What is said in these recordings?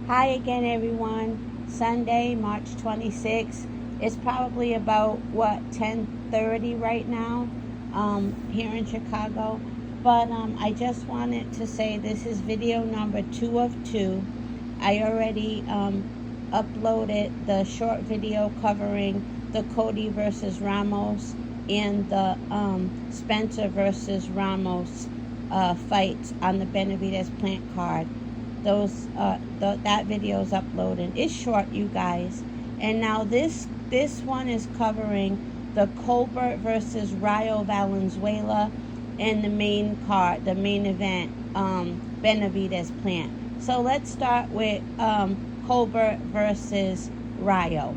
Hi again, everyone. Sunday, March 26th. It's probably about 10:30 right now, here in Chicago. But I just wanted to say this is video number 2 of 2. I already uploaded the short video covering the Cody versus Ramos and the Spencer versus Ramos fight on the Benavidez plant card. That video is uploaded. It's short, you guys. And now this one is covering the Colbert versus Rayo Valenzuela and the main event, Benavidez plant. So let's start with Colbert versus Rayo.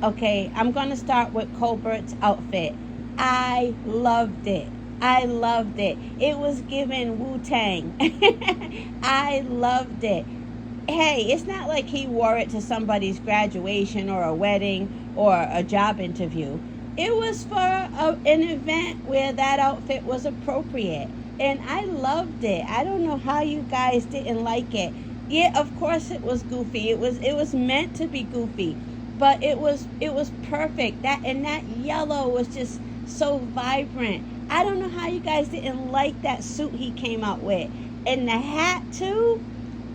Okay, I'm gonna start with Colbert's outfit. I loved it. I loved it. It was giving Wu-Tang. I loved it. Hey, it's not like he wore it to somebody's graduation or a wedding or a job interview. It was for an event where that outfit was appropriate. And I loved it. I don't know how you guys didn't like it. Yeah, of course it was goofy. It was meant to be goofy. But it was perfect. That yellow was just so vibrant. I don't know how you guys didn't like that suit he came out with. And the hat too.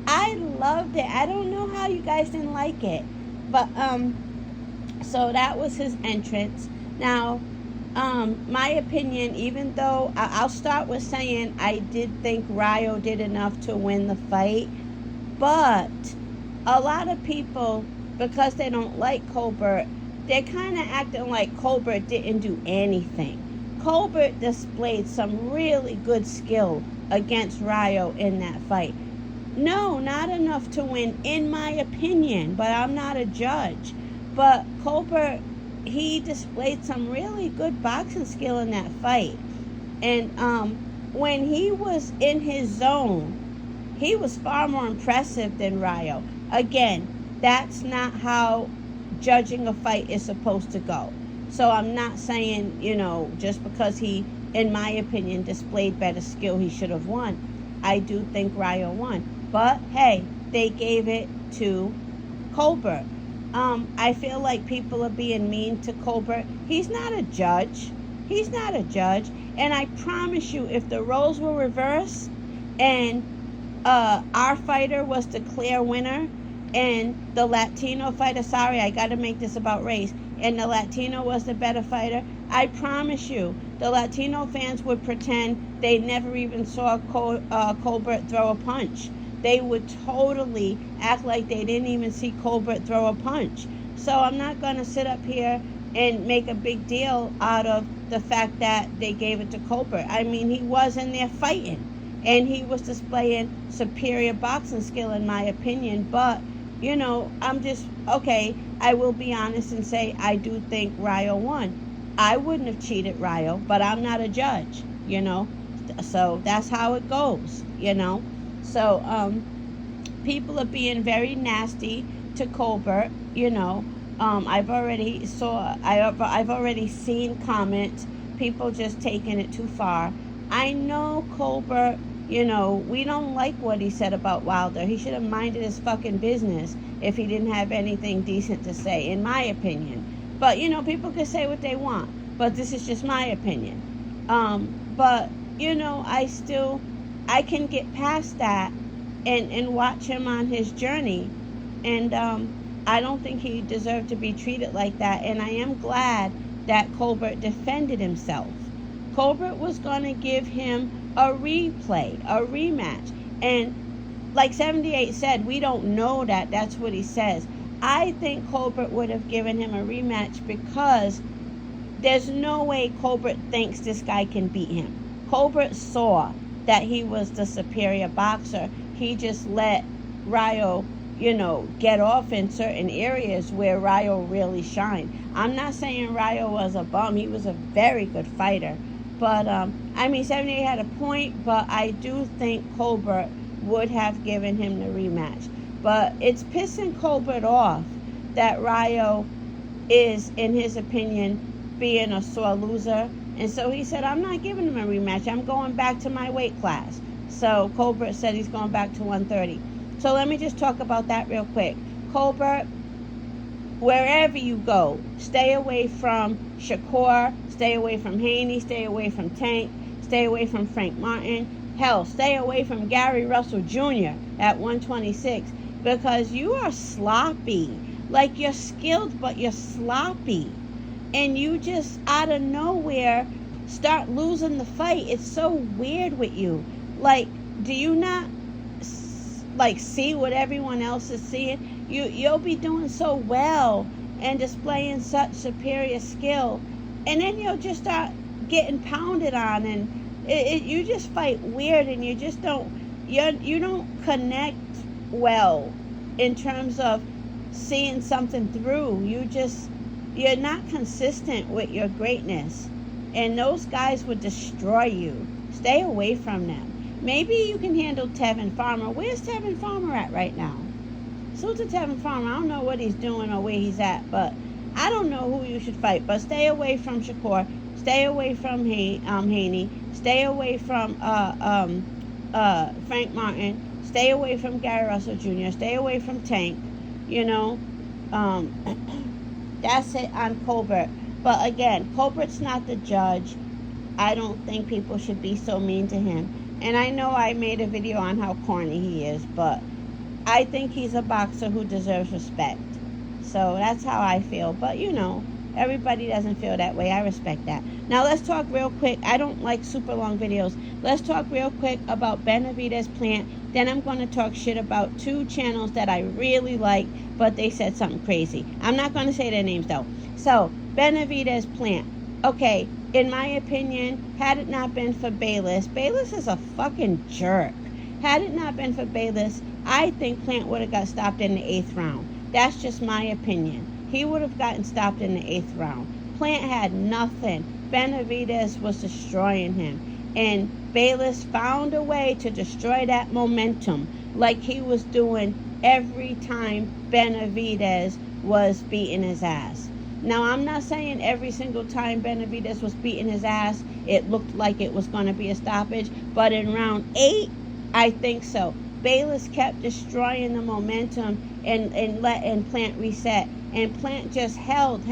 I loved it. I don't know how you guys didn't like it. But so that was his entrance. Now, my opinion, even though I'll start with saying I did think Rayo did enough to win the fight, but a lot of people, because they don't like Colbert, they're kind of acting like Colbert didn't do anything. Colbert displayed some really good skill against Rayo in that fight. No, not enough to win, in my opinion, but I'm not a judge. But Colbert, he displayed some really good boxing skill in that fight. And when he was in his zone, he was far more impressive than Rayo. Again, that's not how judging a fight is supposed to go. So I'm not saying, just because he, in my opinion, displayed better skill, he should have won. I do think Rayo won. But, hey, they gave it to Colbert. I feel like people are being mean to Colbert. He's not a judge. He's not a judge. And I promise you, if the roles were reversed and our fighter was the clear winner and the Latino fighter, sorry, I got to make this about race, and the Latino was the better fighter, I promise you, the Latino fans would pretend they never even saw Colbert throw a punch. They would totally act like they didn't even see Colbert throw a punch. So I'm not going to sit up here and make a big deal out of the fact that they gave it to Colbert. I mean, he was in there fighting, and he was displaying superior boxing skill, in my opinion. But, I'm just, okay, I will be honest and say I do think Rayo won. I wouldn't have cheated Rayo, but I'm not a judge, So that's how it goes, So people are being very nasty to Colbert, I've already seen comments, people just taking it too far. I know Colbert, we don't like what he said about Wilder. He should have minded his fucking business if he didn't have anything decent to say, in my opinion. But, people can say what they want. But this is just my opinion. But, I can get past that and watch him on his journey. And I don't think he deserved to be treated like that. And I am glad that Colbert defended himself. Colbert was going to give him a replay, a rematch. And like 78 said, we don't know that. That's what he says. I think Colbert would have given him a rematch because there's no way Colbert thinks this guy can beat him. Colbert saw that he was the superior boxer. He just let Rayo, get off in certain areas where Rayo really shined. I'm not saying Rayo was a bum. He was a very good fighter. But, 78 had a point, but I do think Colbert would have given him the rematch. But it's pissing Colbert off that Rayo is, in his opinion, being a sore loser. And so he said, I'm not giving him a rematch. I'm going back to my weight class. So Colbert said he's going back to 130. So let me just talk about that real quick. Colbert, wherever you go, stay away from Shakur, stay away from Haney, stay away from Tank, stay away from Frank Martin. Hell, stay away from Gary Russell Jr. at 126 because you are sloppy. Like, you're skilled, but you're sloppy. And you just, out of nowhere, start losing the fight. It's so weird with you. Like, do you not, like, see what everyone else is seeing? You'll be doing so well and displaying such superior skill. And then you'll just start getting pounded on. And you just fight weird, and you just don't, you don't connect well in terms of seeing something through. You're not consistent with your greatness, and those guys would destroy you. Stay away from them. Maybe you can handle Tevin Farmer. Where's Tevin Farmer at right now? Salute to Tevin Farmer. I don't know what he's doing or where he's at, but I don't know who you should fight. But stay away from Shakur. Stay away from Haney. Stay away from Frank Martin. Stay away from Gary Russell Jr. Stay away from Tank. You know, that's it on Colbert. But again, Colbert's not the judge. I don't think people should be so mean to him. And I know I made a video on how corny he is, but I think he's a boxer who deserves respect. So that's how I feel. But you know, everybody doesn't feel that way. I respect that. Now let's talk real quick. I don't like super long videos. Let's talk real quick about Benavidez Plant. Then I'm going to talk shit about two channels that I really like, but they said something crazy. I'm not going to say their names though. So, Benavidez Plant. Okay, in my opinion, had it not been for Bayless is a fucking jerk. Had it not been for Bayless, I think Plant would have got stopped in the 8th round. That's just my opinion. He would have gotten stopped in the 8th round. Plant had nothing. Benavidez was destroying him. And Bayless found a way to destroy that momentum like he was doing every time Benavidez was beating his ass. Now, I'm not saying every single time Benavidez was beating his ass, it looked like it was going to be a stoppage. But in round 8, I think so. Bayless kept destroying the momentum and letting Plant reset. And Plant just held.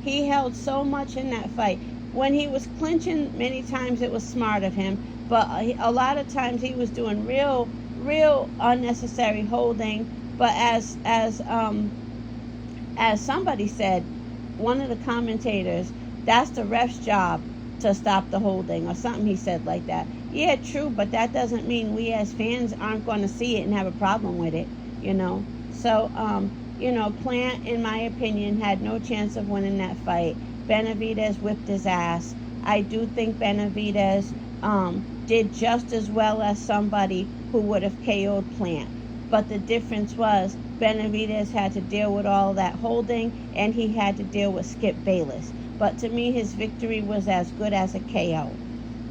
He held so much in that fight. When he was clinching, many times it was smart of him. But a lot of times he was doing real unnecessary holding. But as somebody said, one of the commentators, that's the ref's job to stop the holding, or something he said like that. Yeah, true, but that doesn't mean we as fans aren't going to see it and have a problem with it, you know. So, you know, Plant, in my opinion, had no chance of winning that fight. Benavidez whipped his ass. I do think Benavidez did just as well as somebody who would have KO'd Plant. But the difference was Benavidez had to deal with all that holding, and he had to deal with Skip Bayless. But to me, his victory was as good as a KO.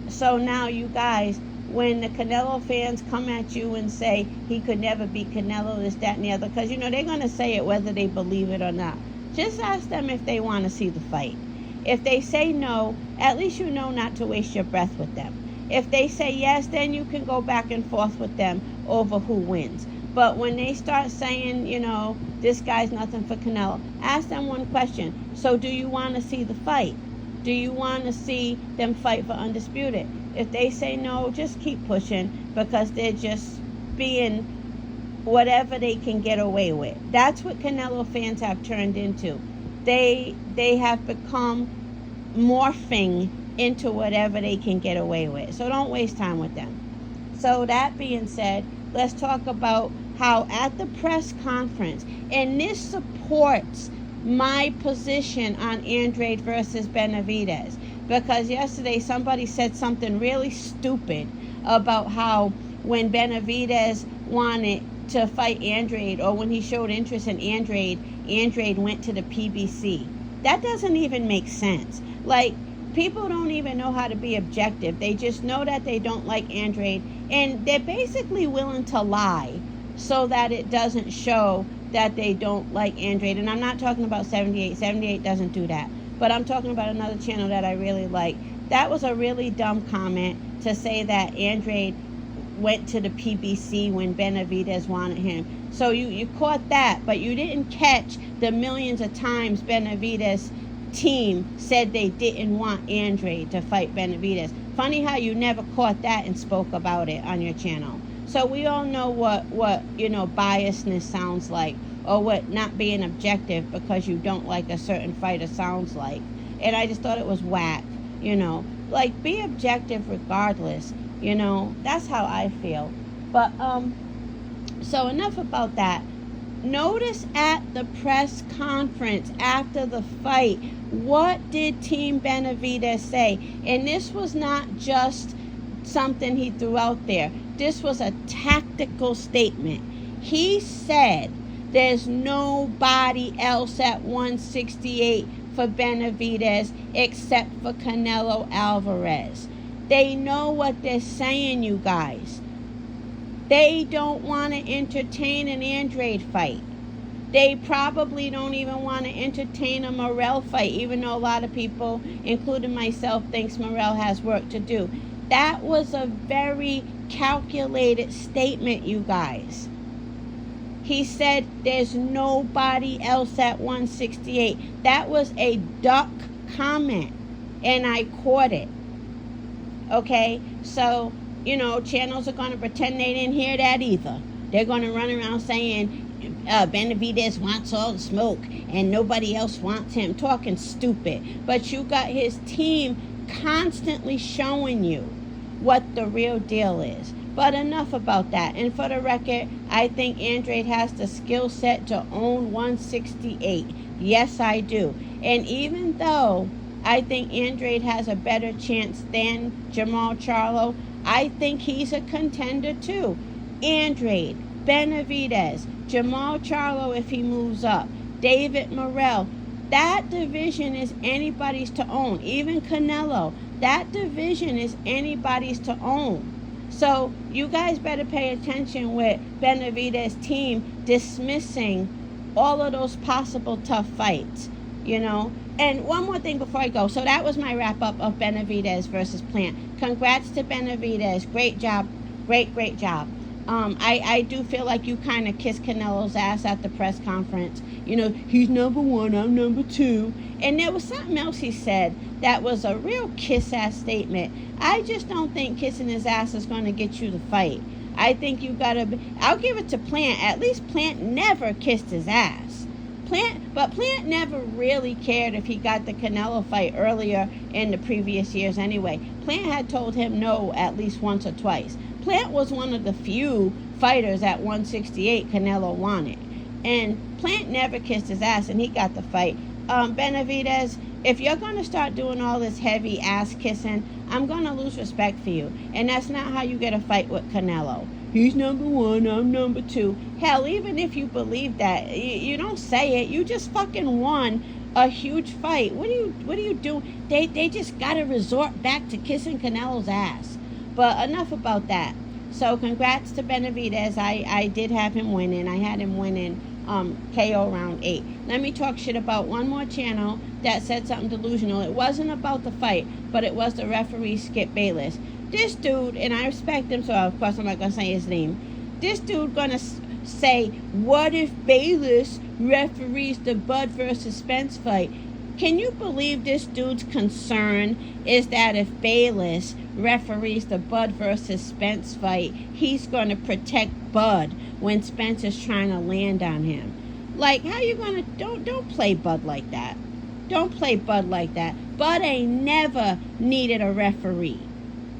So now, you guys, when the Canelo fans come at you and say he could never beat Canelo, this, that, and the other, because, you know, they're going to say it whether they believe it or not. Just ask them if they want to see the fight. If they say no, at least you know not to waste your breath with them. If they say yes, then you can go back and forth with them over who wins. But when they start saying, you know, this guy's nothing for Canelo, ask them one question. So do you want to see the fight? Do you want to see them fight for undisputed? If they say no, just keep pushing, because they're just being whatever they can get away with. That's what Canelo fans have turned into. They have become morphing into whatever they can get away with. So don't waste time with them. So that being said, let's talk about how at the press conference, and this supports my position on Andrade versus Benavidez, because yesterday somebody said something really stupid about how when Benavidez wanted to fight Andrade, or when he showed interest in Andrade went to the PBC. That doesn't even make sense. Like, people don't even know how to be objective. They just know that they don't like Andrade, and they're basically willing to lie so that it doesn't show that they don't like Andrade. And I'm not talking about 78. 78 doesn't do that. But I'm talking about another channel that I really like. That was a really dumb comment to say that Andrade went to the PBC when Benavidez wanted him. So you caught that, but you didn't catch the millions of times Benavidez team said they didn't want Andrade to fight Benavidez. Funny how you never caught that and spoke about it on your channel. So we all know what biasness sounds like, or what not being objective because you don't like a certain fighter sounds like. And I just thought it was whack, like be objective regardless, that's how I feel. But so enough about that. Notice at the press conference after the fight, what did Team Benavidez say? And this was not just something he threw out there. This was a tactical statement. He said there's nobody else at 168 for Benavidez except for Canelo Alvarez. They know what they're saying, you guys. They don't want to entertain an Andrade fight. They probably don't even want to entertain a Morrell fight, even though a lot of people, including myself, thinks Morrell has work to do. That was a very calculated statement, you guys. He said there's nobody else at 168. That was a duck comment, and I caught it. Okay, so channels are going to pretend they didn't hear that either. They're going to run around saying Benavidez wants all the smoke and nobody else wants him, talking stupid. But you got his team constantly showing you what the real deal is. But enough about that. And for the record, I think Andrade has the skill set to own 168. Yes, I do. And even though I think Andrade has a better chance than Jermall Charlo, I think he's a contender too. Andrade, Benavidez, Jermall Charlo if he moves up, David Morrell. That division is anybody's to own. Even Canelo, that division is anybody's to own. So you guys better pay attention with Benavidez' team dismissing all of those possible tough fights, And one more thing before I go. So that was my wrap-up of Benavidez versus Plant. Congrats to Benavidez. Great job. Great job. I do feel like you kind of kissed Canelo's ass at the press conference. He's number one, I'm number two. And there was something else he said that was a real kiss-ass statement. I just don't think kissing his ass is going to get you the fight. I think you got to... I'll give it to Plant. At least Plant never kissed his ass. But Plant never really cared if he got the Canelo fight earlier in the previous years anyway. Plant had told him no at least once or twice. Plant was one of the few fighters at 168 Canelo wanted. And Plant never kissed his ass, and he got the fight. Benavidez, if you're going to start doing all this heavy ass kissing, I'm going to lose respect for you. And that's not how you get a fight with Canelo. He's number one, I'm number two. Hell, even if you believe that, you don't say it. You just fucking won a huge fight. What do you do? They just got to resort back to kissing Canelo's ass. But enough about that. So congrats to Benavidez. I did have him winning. I had him winning KO round 8. Let me talk shit about one more channel that said something delusional. It wasn't about the fight, but it was the referee Skip Bayless. This dude, and I respect him, so of course I'm not going to say his name. This dude going to say, what if Bayless referees the Bud versus Spence fight? Can you believe this dude's concern is that if Bayless referees the Bud versus Spence fight, he's going to protect Bud when Spence is trying to land on him? Like, how you going to... Don't play Bud like that. Don't play Bud like that. Bud ain't never needed a referee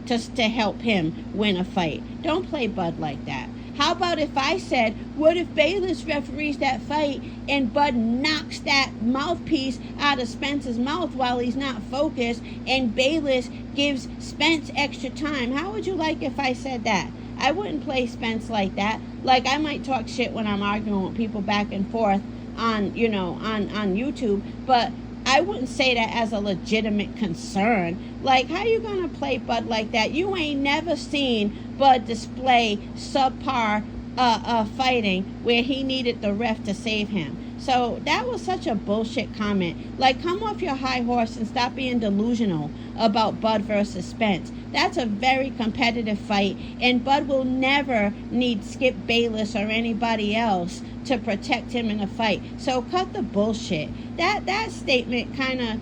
just to help him win a fight. Don't play Bud like that. How about if I said, what if Bayless referees that fight and Bud knocks that mouthpiece out of Spence's mouth while he's not focused, and Bayless gives Spence extra time? How would you like if I said that? I wouldn't play Spence like that. Like, I might talk shit when I'm arguing with people back and forth on YouTube, but I wouldn't say that as a legitimate concern. Like, how you gonna play Bud like that? You ain't never seen Bud display subpar fighting where he needed the ref to save him. So that was such a bullshit comment. Like, come off your high horse and stop being delusional about Bud versus Spence. That's a very competitive fight, and Bud will never need Skip Bayless or anybody else to protect him in a fight. So cut the bullshit. That statement kind of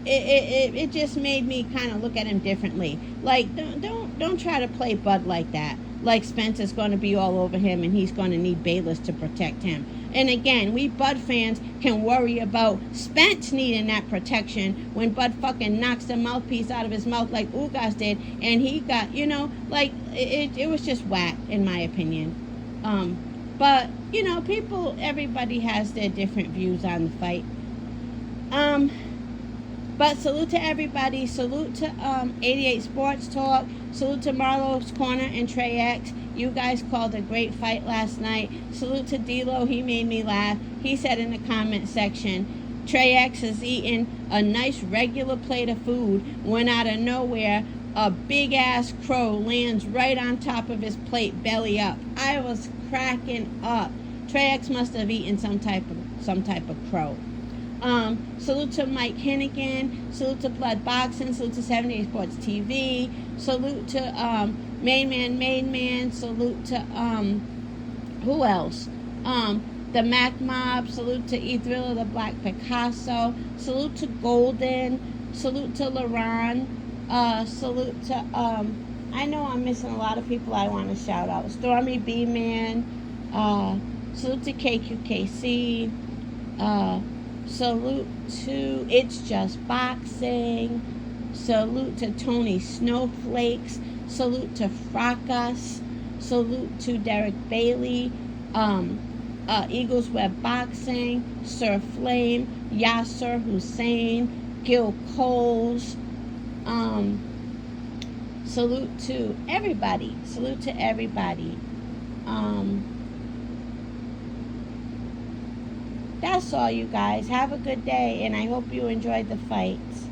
it just made me kind of look at him differently. Like, don't try to play Bud like that. Like Spence is going to be all over him and he's going to need Bayless to protect him. And again, we Bud fans can worry about Spence needing that protection when Bud fucking knocks the mouthpiece out of his mouth like Ugas did, and he got, like, it was just whack in my opinion. But everybody has their different views on the fight. But salute to everybody. Salute to 88 Sports Talk. Salute to Marlo's Corner and Trey X. You guys called a great fight last night. Salute to D-Lo. He made me laugh. He said in the comment section, Trey X is eating a nice regular plate of food when out of nowhere a big-ass crow lands right on top of his plate, belly up. I was cracking up. Trey X must have eaten some type of crow. Salute to Mike Hennigan. Salute to Blood Boxing. Salute to 78 Sports TV. Salute to Main Man. Salute to who else? The Mac Mob. Salute to E Thriller, the Black Picasso. Salute to Golden. Salute to LaRon. Salute to I know I'm missing a lot of people I want to shout out. Stormy B Man. Salute to KQKC. Salute to It's Just Boxing. Salute to Tony Snowflakes. Salute to Fracas. Salute to Derek Bailey. Eagles Web Boxing. Sir Flame. Yasser Hussein. Gil Coles. Salute to everybody. That's all, you guys. Have a good day, and I hope you enjoyed the fights.